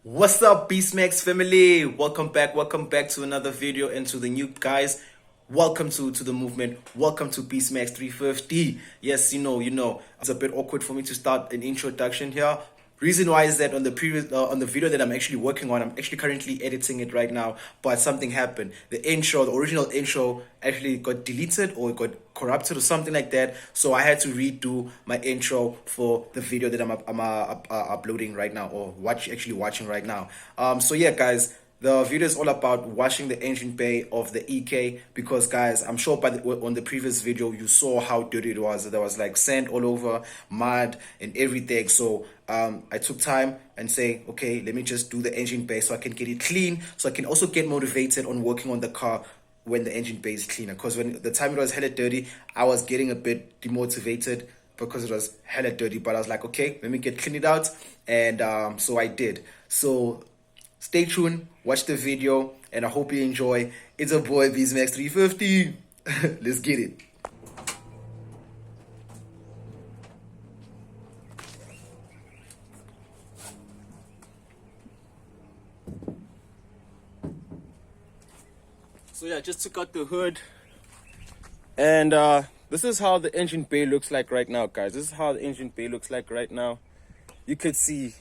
What's up, Beastmax family? Welcome back to another video. And to the new guys, welcome to the movement. Welcome to Beastmax 350. Yes, you know, it's a bit awkward for me to start an introduction here. Reason why is that on the previous on the video that I'm actually working on, I'm actually currently editing it right now, but something happened. The original intro actually got deleted or got corrupted or something like that, so I had to redo my intro for the video that I'm uploading right now, or watching right now. So yeah, guys, the video is all about washing the engine bay of the EK, because guys, I'm sure on the previous video you saw how dirty it was. There was like sand all over, mud and everything. So I took time and say, okay, let me just do the engine bay so I can get it clean, so I can also get motivated on working on the car when the engine bay is cleaner. Because when the time it was hella dirty, I was getting a bit demotivated because it was hella dirty. But I was like, okay, let me clean it out, and so I did. So stay tuned, watch the video, and I hope you enjoy. It's a boy, Beastmax 350. Let's get it. So yeah, just took out the hood, and this is how the engine bay looks like right now, guys. This is how the engine bay looks like right now. You could see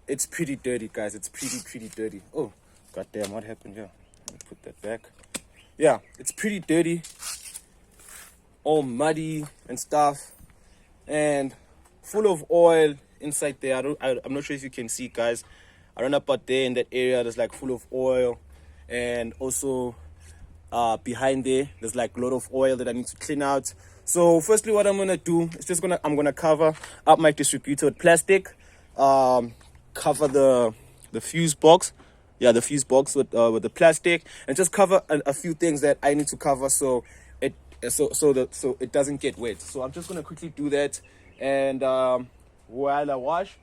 it's pretty dirty, guys. It's pretty dirty. Oh, goddamn, what happened here? Let me put that back. Yeah, it's pretty dirty, all muddy and stuff, and full of oil inside there. I'm not sure if you can see, guys. I run up out there in that area. There's like full of oil, and also behind there's like a lot of oil that I need to clean out. So firstly, what I'm gonna do is I'm gonna cover up my distributor with plastic. Cover the fuse box, the fuse box with the plastic, and just cover a few things that I need to cover so it doesn't get wet. So I'm just gonna quickly do that, and while I wash,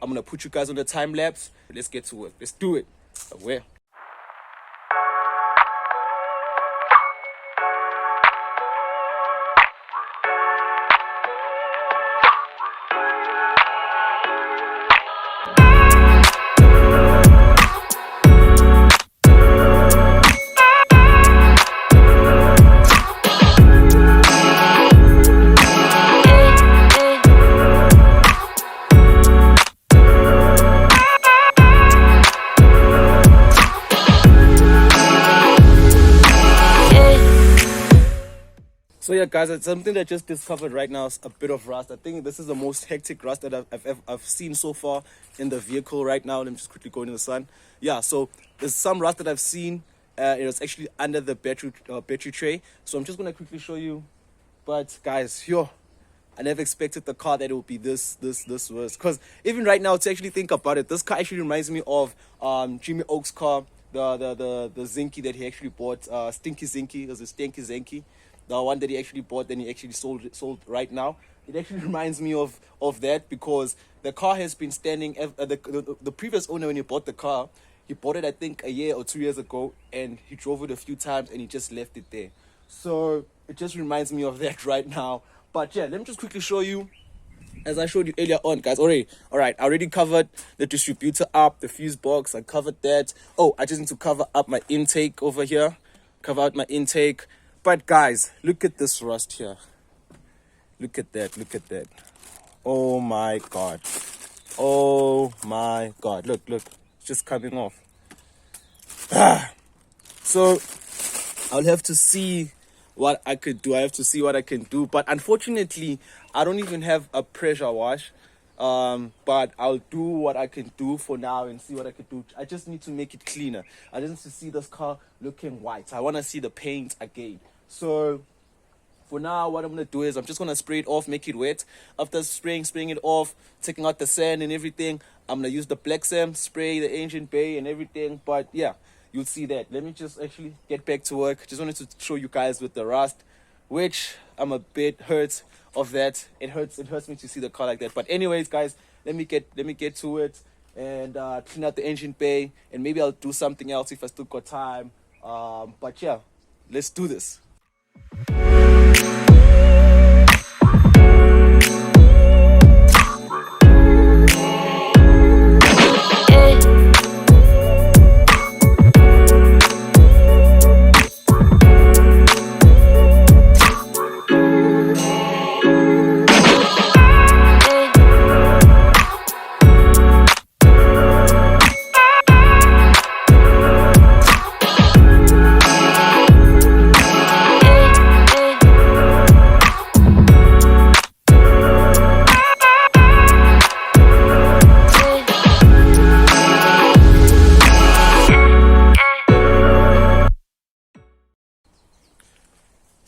I'm gonna put you guys on the time lapse. Let's get to work. Let's do it. Where? So yeah, guys, it's something that I just discovered right now. Is a bit of rust. I think this is the most hectic rust that I've seen so far in the vehicle right now. Let me just quickly go into the sun. Yeah, so there's some rust that I've seen. It was actually under the battery tray. So I'm just gonna quickly show you. But guys, I never expected the car that it would be this worse. Because even right now, to actually think about it, this car actually reminds me of Jimmy Oak's car, the Zinky that he actually bought. Stinky Zinky. It was a Stinky Zinky. The one that he actually bought, then he actually sold right now. It actually reminds me of that, because the car has been standing. The previous owner, when he bought the car, he bought it I think a year or 2 years ago, and he drove it a few times and he just left it there. So it just reminds me of that right now. But yeah, let me just quickly show you, as I showed you earlier on, guys. All right, I already covered the distributor up, the fuse box. I covered that. Oh, I just need to cover up my intake over here. Cover out my intake. But guys, look at this rust here. Look at that. Oh my god. Look, it's just coming off. So I'll have to see what I could do. I have to see what I can do. But unfortunately, I don't even have a pressure wash. But I'll do what I can do for now and see what I can do. I just need to make it cleaner. I just need to see this car looking white. I want to see the paint again. So for now, what I'm going to do is I'm just going to spray it off, make it wet. After spraying it off, taking out the sand and everything, I'm going to use the black sand, spray the engine bay and everything. But yeah, you'll see that. Let me just actually get back to work. Just wanted to show you guys with the rust, which I'm a bit hurt of that. It hurts me to see the car like that. But anyways, guys, let me get to it and clean out the engine bay, and maybe I'll do something else if I still got time. But yeah, let's do this.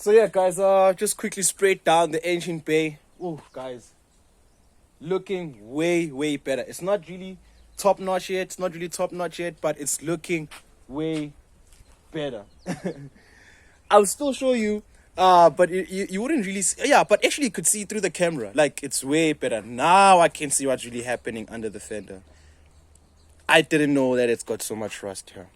So yeah, guys, just quickly sprayed down the engine bay. Oh, guys, looking way better. It's not really top notch yet. It's not really top notch yet, but it's looking way better. I'll still show you, but you wouldn't really see. Yeah, but actually you could see through the camera. Like, it's way better. Now I can see what's really happening under the fender. I didn't know that it's got so much rust here.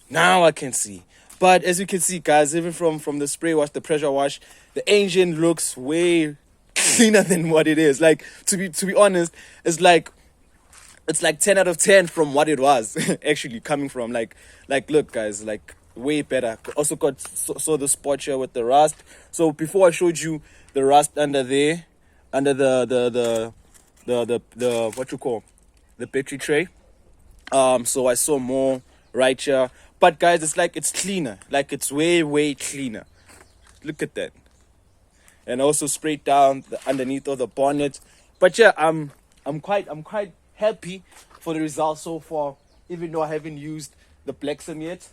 Now I can see. But as you can see, guys, even from the spray wash, the pressure wash, the engine looks way cleaner than what it is. Like, to be honest, it's like 10 out of 10 from what it was actually coming from. Like look, guys, like way better. Also got saw the spot here with the rust. So before I showed you the rust under there, under the what you call the battery tray. So I saw more right here. But guys, it's cleaner. Like, it's way cleaner. Look at that. And also sprayed down underneath of the bonnet. But yeah, I'm quite happy for the results so far, even though I haven't used the Blacksem yet,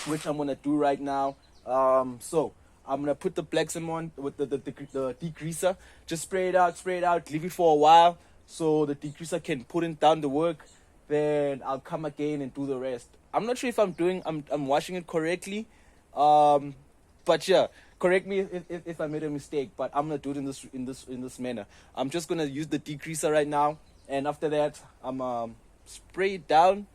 which I'm gonna do right now. So I'm gonna put the Blacksem on with the degreaser. Just spray it out, leave it for a while so the degreaser can put in down the work. Then I'll come again and do the rest. I'm not sure if I'm washing it correctly. But yeah, correct me if I made a mistake, but I'm gonna do it in this manner. I'm just gonna use the degreaser right now, and after that I'm spray it down,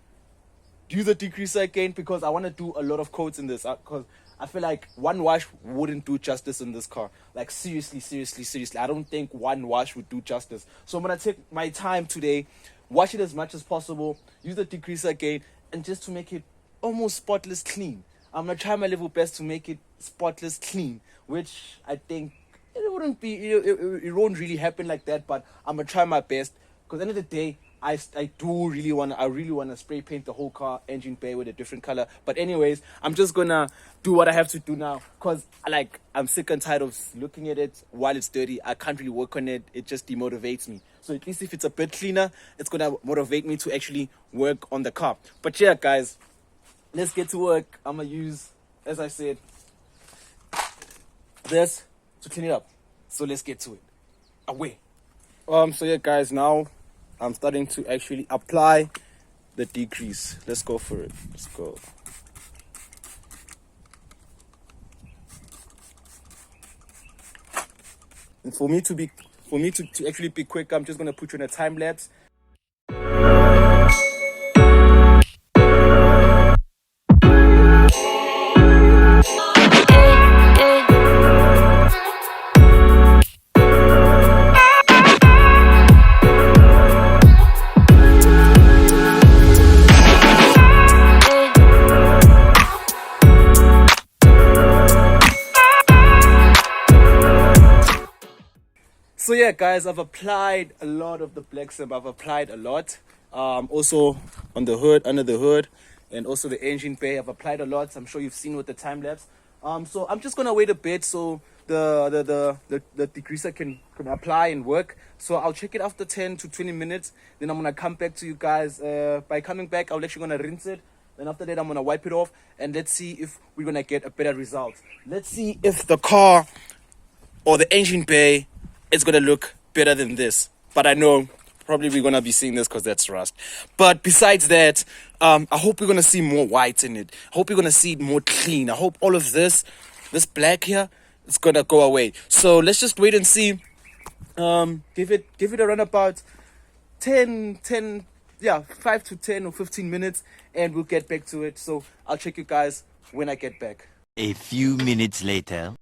do the degreaser again, because I want to do a lot of coats in this, because I feel like one wash wouldn't do justice in this car. Like, seriously, I don't think one wash would do justice. So I'm gonna take my time today, wash it as much as possible, use the degreaser again, and just to make it almost spotless clean. I'm gonna try my level best to make it spotless clean, which I think it wouldn't be, it won't really happen like that, but I'm gonna try my best, because at the end of the day, I really want to spray paint the whole car engine bay with a different color. But anyways, I'm just gonna do what I have to do now, because I'm sick and tired of looking at it while it's dirty. I can't really work on it. It just demotivates me. So at least if it's a bit cleaner, it's gonna motivate me to actually work on the car. But yeah, guys, let's get to work. I'm gonna use, as I said, this to clean it up. So let's get to it. Away. So yeah, guys, now I'm starting to actually apply the degrease. Let's go for it. Let's go. And for me to actually be quick, I'm just gonna put you in a time lapse. So yeah, guys, I've applied a lot of the Blacksem. I've applied a lot. Also on the hood, under the hood, and also the engine bay. I've applied a lot. I'm sure you've seen with the time lapse. So I'm just gonna wait a bit so the degreaser can apply and work. So I'll check it after 10 to 20 minutes. Then I'm gonna come back to you guys. By coming back, I'm actually gonna rinse it. Then after that, I'm gonna wipe it off, and let's see if we're gonna get a better result. Let's see if the car or the engine bay, it's gonna look better than this. But I know probably we're gonna be seeing this because that's rust. But besides that, I hope we're gonna see more white in it. I hope we're gonna see it more clean. I hope all of this black here, it's gonna go away. So let's just wait and see. Give it around about 5 to 10 or 15 minutes, and we'll get back to it. So I'll check you guys when I get back. A few minutes later.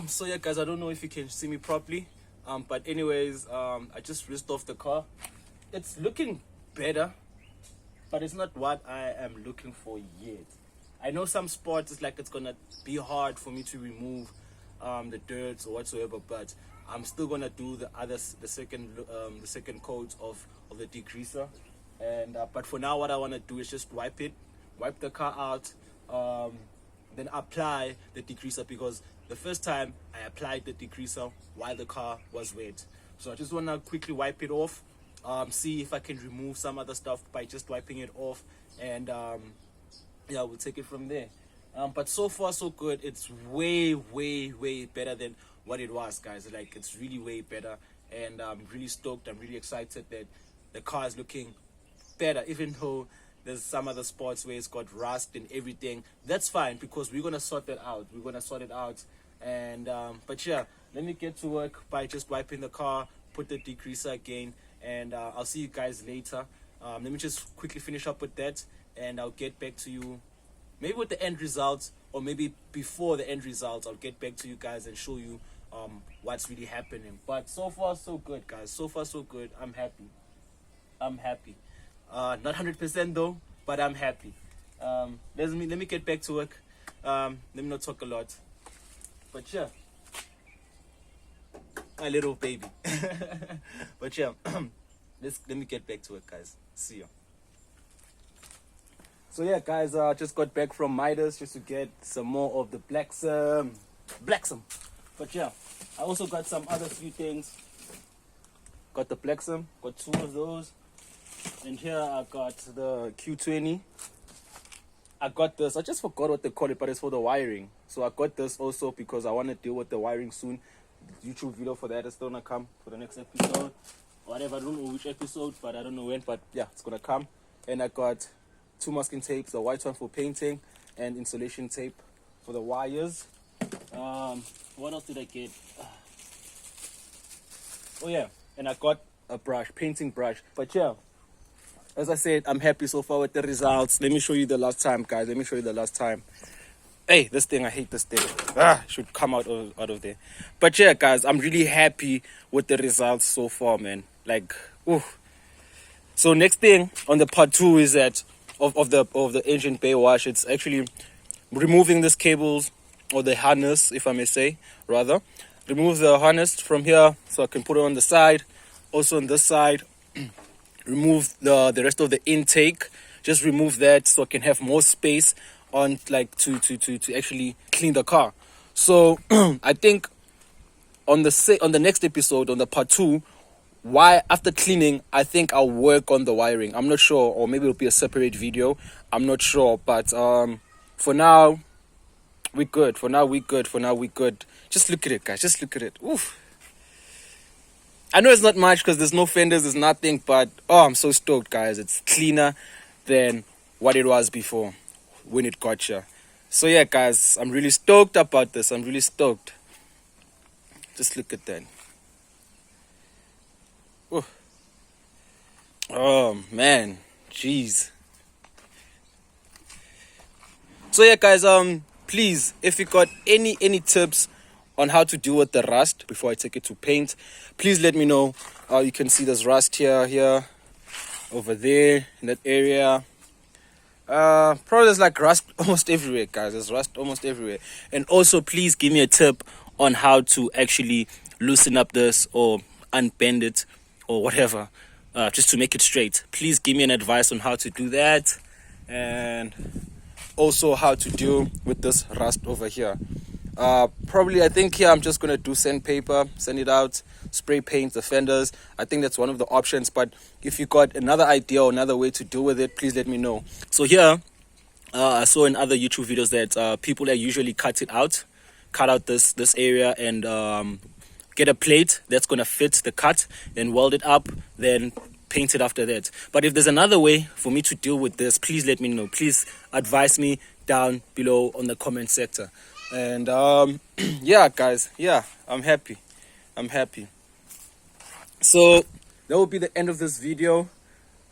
So yeah, guys, I don't know if you can see me properly. But anyways, I just rinsed off the car. It's looking better, but it's not what I am looking for yet. I know some spots it's gonna be hard for me to remove the dirt or whatsoever, but I'm still gonna do the second coat of the degreaser. And but for now, what I want to do is just wipe the car out, then apply the degreaser, because the first time I applied the degreaser while the car was wet. So I just want to quickly wipe it off, see if I can remove some other stuff by just wiping it off, and yeah, we'll take it from there. But so far so good. It's way better than what it was, guys. Like, it's really way better, and I'm really stoked. I'm really excited that the car is looking better, even though there's some other spots where it's got rust and everything. That's fine, because we're gonna sort that out. We're gonna sort it out. And but yeah, let me get to work by just wiping the car, put the degreaser again, and I'll see you guys later. Let me just quickly finish up with that, and I'll get back to you maybe with the end results, or maybe before the end results. I'll get back to you guys and show you what's really happening. But so far so good, guys. So far so good. I'm happy. Not 100% though, but I'm happy. Let me get back to work. Let me not talk a lot. But yeah, my little baby. But yeah, let me get back to it, guys. See ya. So yeah, guys, just got back from Midas just to get some more of the Blacksome. But yeah, I also got some other few things. Got the Blacksome, got 2 of those. And here I got the Q20. I got this, I just forgot what they call it, but it's for the wiring. So I got this also because I want to deal with the wiring soon. YouTube video for that is still gonna come for the next episode. Whatever, I don't know which episode, but I don't know when, but yeah, it's gonna come. And I got 2 masking tapes, the white one for painting and insulation tape for the wires. What else did I get? Oh yeah, and I got a brush, painting brush. But yeah, as I said, I'm happy so far with the results. Let me show you the last time, guys. Let me show you the last time. Hey, this thing, I hate this thing. Should come out of there. But yeah, guys, I'm really happy with the results so far, man. Like, ooh. So next thing on the part 2 is that of the engine bay wash. It's actually removing these cables, or the harness, if I may say, rather. Remove the harness from here so I can put it on the side. Also on this side, remove the rest of the intake. Just remove that so I can have more space on, like, to actually clean the car. So I think on the next episode, on the part 2, why after cleaning, I think I'll work on the wiring. I'm not sure, or maybe it'll be a separate video. I'm not sure, but for now we're good. Just look at it, guys. Just look at it. Oof. I know it's not much because there's no fenders, there's nothing, but oh, I'm so stoked, guys. It's cleaner than what it was before when it got here. So yeah, guys, I'm really stoked about this. I'm really stoked. Just look at that. Ooh. Oh man, jeez. So yeah, guys, please, if you got any tips on how to deal with the rust before I take it to paint, please let me know. You can see there's rust here, over there, in that area. Probably there's like rust almost everywhere, guys. There's rust almost everywhere. And also, please give me a tip on how to actually loosen up this or unbend it or whatever, just to make it straight. Please give me an advice on how to do that, and also how to deal with this rust over here. Probably, I think here I'm just gonna do sandpaper, sand it out, spray paint the fenders. I think that's one of the options, but if you got another idea or another way to deal with it, please let me know. So here, I saw in other YouTube videos that people usually cut out this area, and get a plate that's gonna fit the cut, then weld it up, then paint it after that. But if there's another way for me to deal with this, please let me know. Please advise me down below on the comment sector. And yeah, guys, yeah, I'm happy. So that will be the end of this video.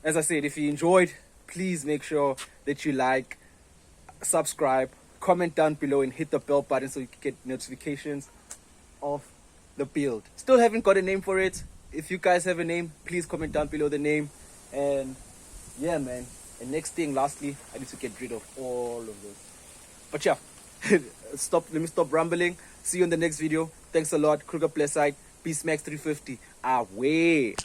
As I said, if you enjoyed, please make sure that you like, subscribe, comment down below, and hit the bell button so you can get notifications of the build. Still haven't got a name for it. If you guys have a name, please comment down below the name. And yeah, man. And next thing, lastly, I need to get rid of all of this. But yeah, let me stop rambling. See you in the next video. Thanks a lot. Kruger Play Side. Peace Max 350. Away.